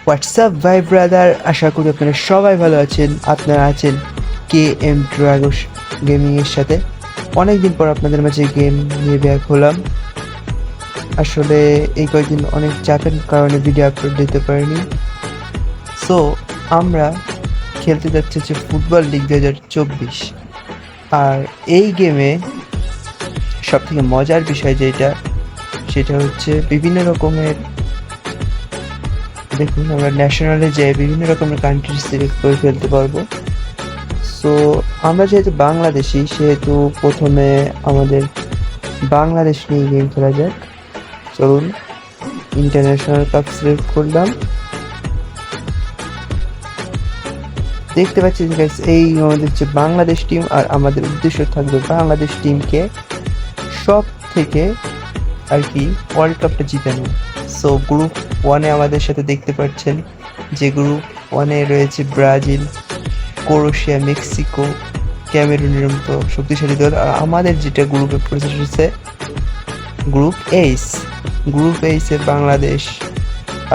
WhatsApp ভাই brother, আশা করি আপনারা সবাই ভালো আছেন। আপনারা আছেন KM ড্রাগোস গেমিংয়ের সাথে। অনেকদিন পর আপনাদের মাঝে গেম নিয়ে ব্যাক হলাম। আসলে এই কয়েকদিন অনেক চাপের কারণে ভিডিও আপলোড দিতে পারিনি। সো আমরা খেলতে যাচ্ছি হচ্ছে ফুটবল লিগ 2024। আর এই গেমে সবথেকে মজার বিষয় সেটা হচ্ছে বিভিন্ন রকমের, দেখুন আমরা ন্যাশনালে যেয়ে বিভিন্ন রকমের কান্ট্রি সিলেক্ট করে ফেলতে পারবো। সো আমরা যেহেতু বাংলাদেশি, সেহেতু প্রথমে আমাদের বাংলাদেশ নিয়ে গেম খেলা যাক। চলুন, ইন্টারন্যাশনাল কাপ সিলেক্ট করলাম। দেখতে পাচ্ছি যে guys, এই আমাদের হচ্ছে বাংলাদেশ টিম, আর আমাদের উদ্দেশ্য থাকবে বাংলাদেশ টিমকে সব থেকে আর কি ওয়ার্ল্ড কাপটা জিতানো। সো গ্রুপ ওয়ানে আমাদের সাথে দেখতে পাচ্ছেন যে গ্রুপ ওয়ানে রয়েছে ব্রাজিল, ক্রোয়েশিয়া, মেক্সিকো, ক্যামেরুনের মতো শক্তিশালী দল। আর আমাদের যেটা গ্রুপে পরিচিত হচ্ছে গ্রুপ এইচ। গ্রুপ এইচে Bangladesh,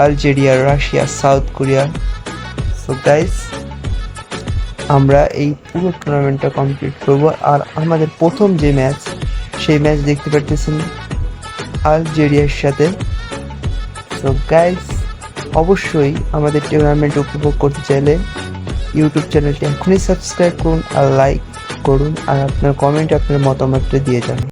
Algeria, Russia, South Korea. So guys, আমরা এই পুরো টুর্নামেন্টটা কমপ্লিট করব। আর আমাদের প্রথম যে ম্যাচ, সেই ম্যাচ দেখতে পাচ্ছেন আলজেরিয়ার সাথে। সো গাইস, অবশ্যই আমাদের টুর্নামেন্ট উপভোগ করতে চাইলে ইউটিউব চ্যানেলটি এখনই সাবস্ক্রাইব করুন আর লাইক করুন, আর আপনার কমেন্ট আপনার মতামতটা দিয়ে যান।